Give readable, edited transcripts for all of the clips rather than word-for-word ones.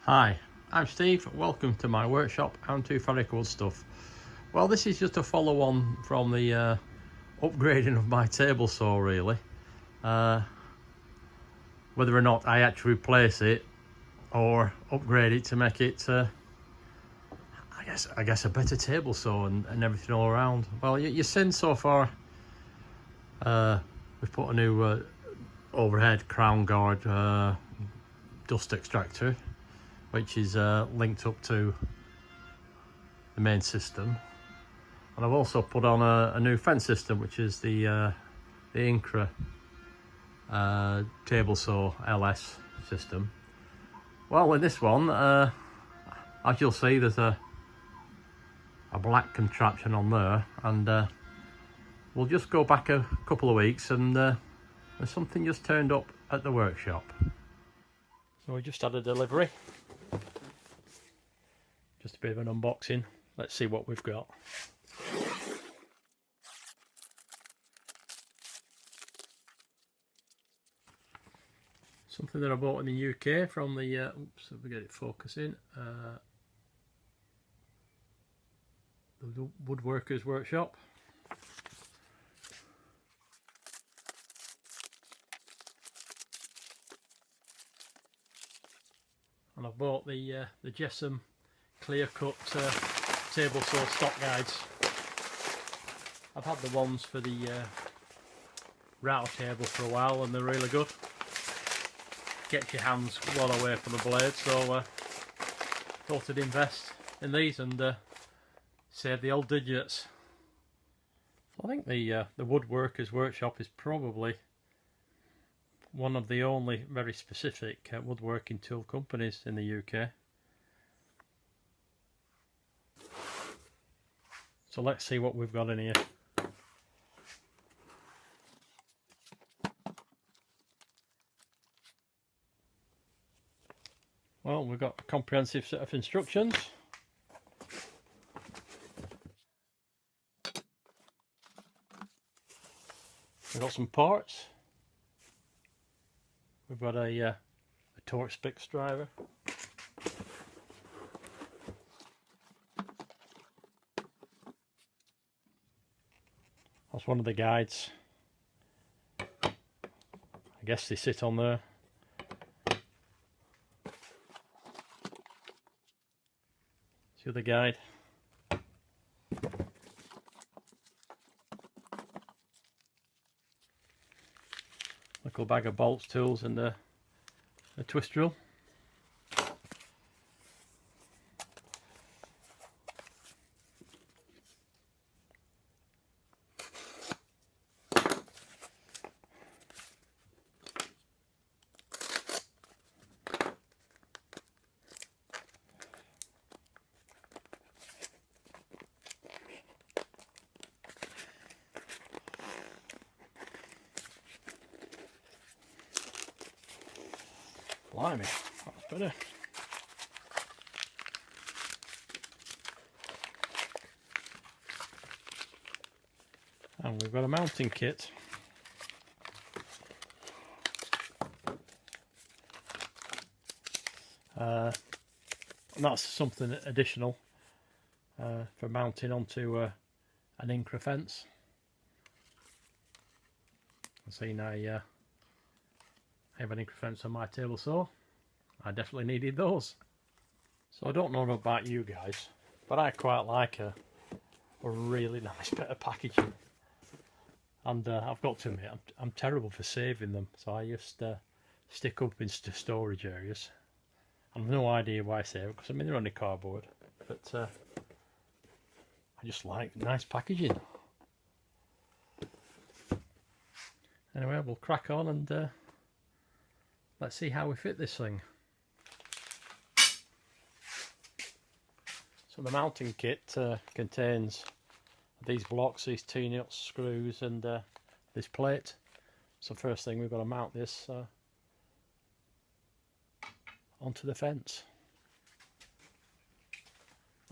Hi, I'm Steve. Welcome to my workshop and to Fabric Wood Stuff. Well, this is just a follow on from the upgrading of my table saw, really. Whether or not I actually replace it or upgrade it to make it, I guess a better table saw and everything all around. Well, you've seen so far, we've put a new overhead crown guard dust extractor, which is linked up to the main system, and I've also put on a new fence system, which is the Incra table saw LS system. Well, in this one, as you'll see, there's a black contraption on there, and we'll just go back a couple of weeks, and there's something just turned up at the workshop. So we just had a delivery. Just a bit of an unboxing. Let's see what we've got. Something that I bought in the UK from the, oops, if we get it focusing, the Woodworkers Workshop. And I've bought the JessEm clear cut table saw stock guides. I've had the ones for the router table for a while, and they're really good. Get your hands well away from the blade, so thought I'd invest in these and save the old digits. So I think the Woodworkers Workshop is probably one of the only very specific woodworking tool companies in the UK. So let's see what we've got in here. Well, we've got a comprehensive set of instructions. We've got some parts. We've got a torch fix driver. That's one of the guides. I guess they sit on there. It's the other guide. Little bag of bolts, tools, and a twist drill. Blimey, that's better. And we've got a mounting kit. And that's something additional for mounting onto an Incra fence. See, now I have an Incra fence on my table saw. I definitely needed those. So I don't know about you guys, but I quite like a really nice bit of packaging. And I've got to admit, I'm terrible for saving them, so I just stick up into storage areas. I've no idea why I save it, because I mean they're only cardboard, but I just like nice packaging. Anyway, we'll crack on and let's see how we fit this thing. So the mounting kit contains these blocks, these T-nuts, screws, and this plate. So first thing, we've got to mount this onto the fence.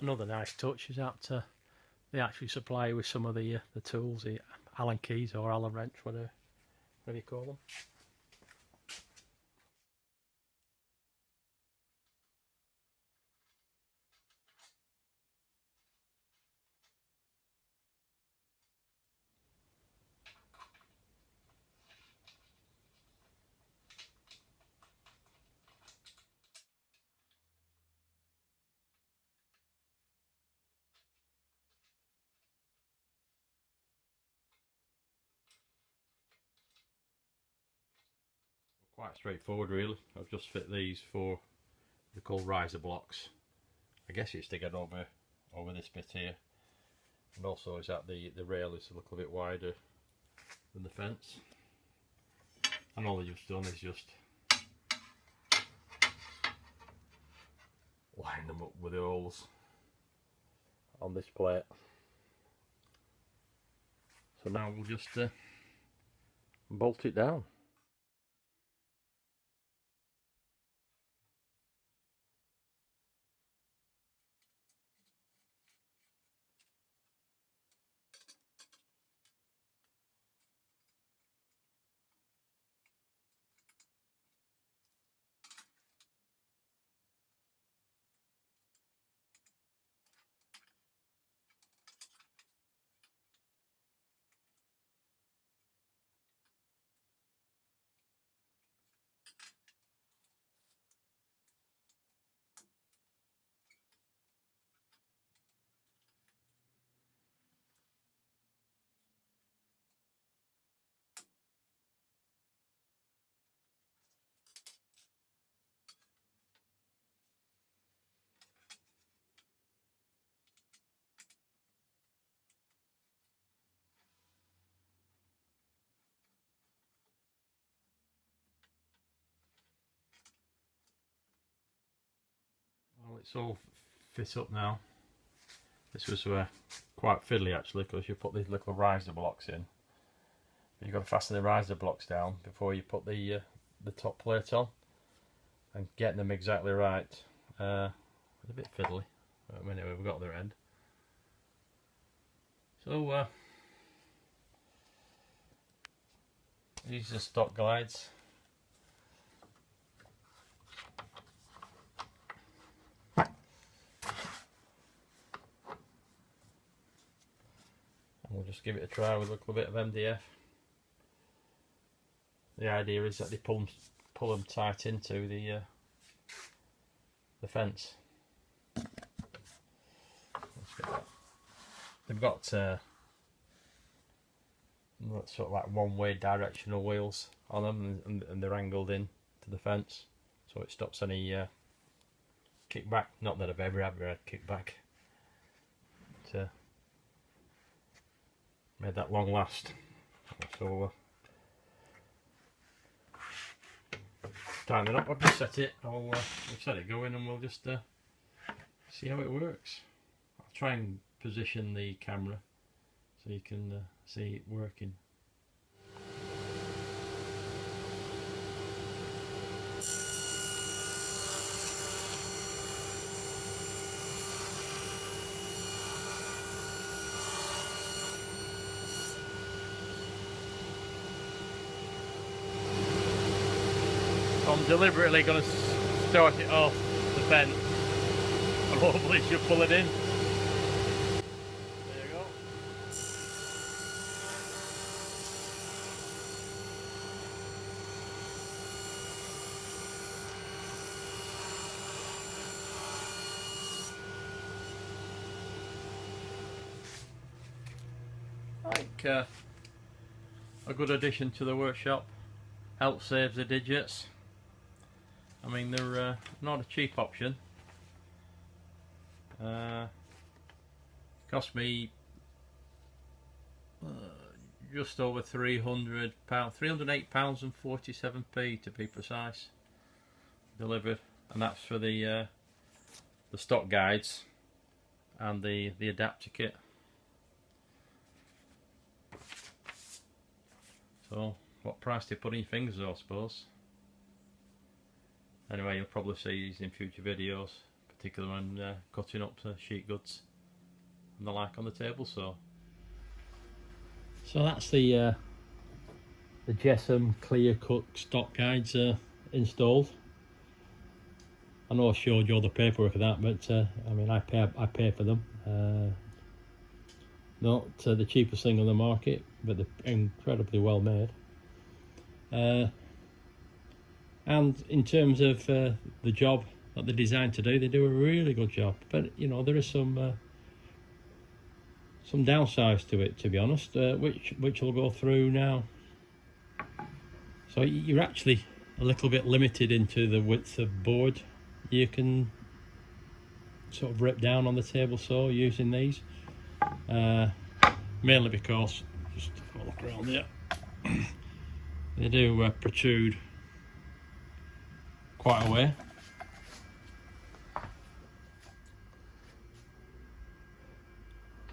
Another nice touch is that they actually supply you with some of the tools, the Allen keys or Allen wrench, whatever you call them. quite straightforward really. I've just fit these for, they're called riser blocks. I guess it's to get over this bit here, and also is that the rail is a little bit wider than the fence, and all you've done is just line them up with the holes on this plate. So now we'll just bolt it down. Well, it's all fit up now. This was quite fiddly actually, because you put these little riser blocks in. You've got to fasten the riser blocks down before you put the top plate on, and getting them exactly right. It's a bit fiddly. Anyway, we've got their end. So these are stock glides. We'll just give it a try with a little bit of MDF. The idea is that they pull them tight into the fence. Let's get that. They've got sort of like one-way directional wheels on them, and they're angled in to the fence, so it stops any kickback. Not that I've ever had kickback. But, made that long last. So tighten it up. I've just set it. We'll set it going, and we'll just see how it works. I'll try and position the camera so you can see it working. I'm deliberately going to start it off the fence, and hopefully it should pull it in. There you go. I think a good addition to the workshop. Helps save the digits. I mean, they're not a cheap option. Cost me just over £300, £308.47 to be precise, delivered, and that's for the stock guides and the adapter kit. So, what price do you put in your fingers, I suppose? Anyway, you'll probably see these in future videos, particularly when cutting up sheet goods and the like on the table saw. So that's the JessEm clear cut stock guides installed. I know I showed you all the paperwork of that, but I mean, I pay for them. Not the cheapest thing on the market, but they're incredibly well made. And in terms of the job that they're designed to do, they do a really good job. But you know, there is some downsides to it, to be honest, which we'll go through now. So you're actually a little bit limited into the width of board you can sort of rip down on the table saw using these, mainly because, just have a look around here, they do protrude quite a way.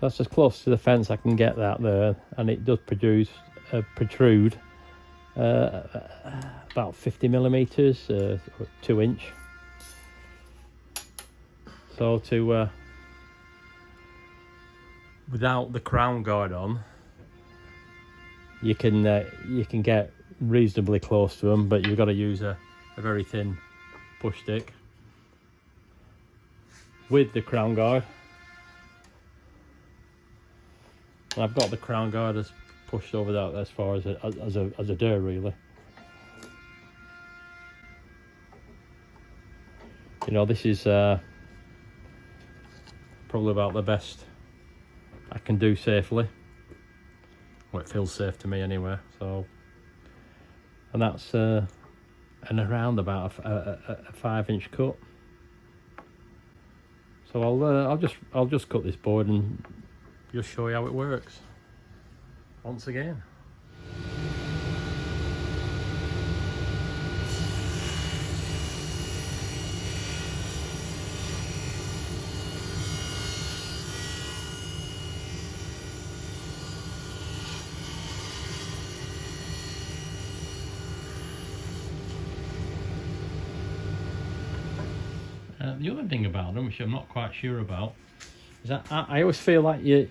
That's as close to the fence I can get that there, and it does protrude about 50mm, or 2 inch. So to without the crown guard on, you can get reasonably close to them, but you've got to use a very thin push stick. With the crown guard, I've got the crown guard as pushed over that as far as a dare, really. You know, this is probably about the best I can do safely. Well, it feels safe to me anyway. So, and that's and around about a 5-inch cut. So I'll just cut this board and just show you how it works once again. The other thing about them, which I'm not quite sure about, is that I always feel like with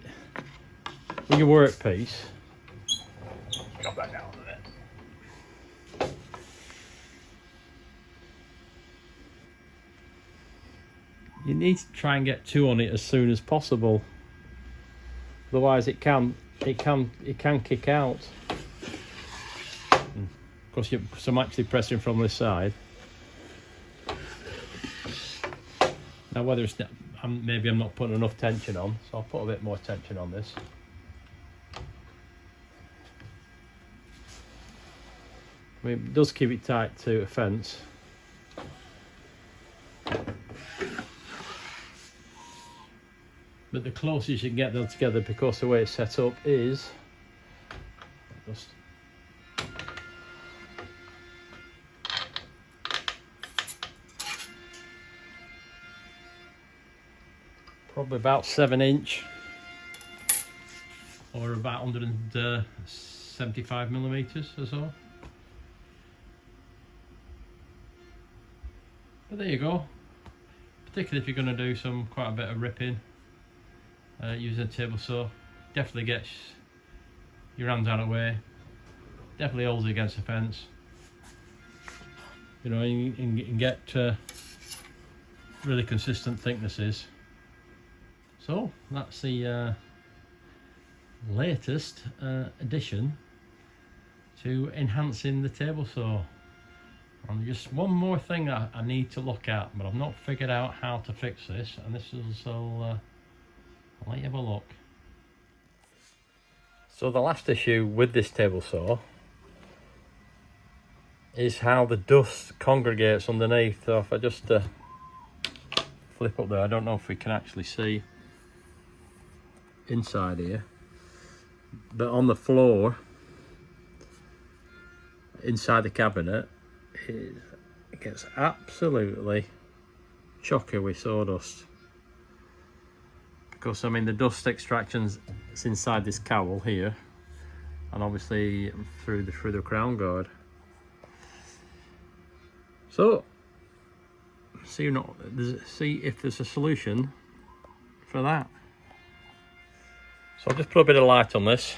your workpiece, drop that down a bit. You need to try and get two on it as soon as possible. Otherwise, it can kick out. Of course, so I'm actually pressing from this side. Now, whether it's maybe I'm not putting enough tension on, so I'll put a bit more tension on this. I mean, it does keep it tight to a fence. But the closest you can get them together, because the way it's set up is just probably about 7-inch or about 175mm or so. But there you go. Particularly if you're going to do quite a bit of ripping using a table saw, definitely gets your hands out of the way. Definitely holds it against the fence. You know, you can get really consistent thicknesses. So that's the latest addition to enhancing the table saw. And just one more thing that I need to look at, but I've not figured out how to fix this, and this is I'll let you have a look. So the last issue with this table saw is how the dust congregates underneath. So if I just flip up there, I don't know if we can actually see inside here, but on the floor inside the cabinet it gets absolutely chocker with sawdust, because I mean the dust extractions is inside this cowl here, and obviously through the crown guard. So see if there's a solution for that. So I'll just put a bit of light on this.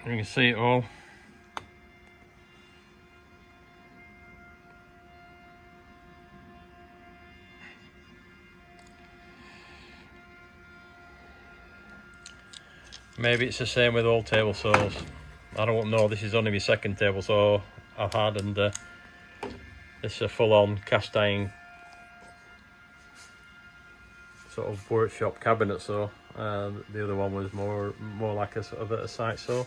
You can see it all. Maybe it's the same with all table saws. I don't know, this is only my second table saw I've had, and this is a full-on cast iron sort of workshop cabinet saw. The other one was more like a sort of a site saw.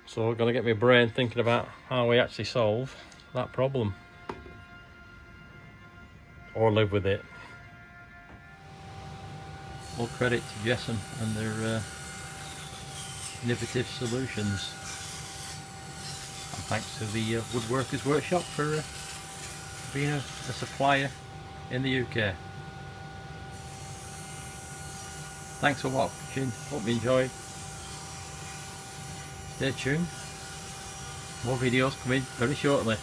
So I've got to get my brain thinking about how we actually solve that problem. Or live with it. All credit to JessEm and their innovative solutions. And thanks to the Woodworkers Workshop for being a supplier in the UK. Thanks for watching, hope you enjoyed. Stay tuned, more videos coming very shortly.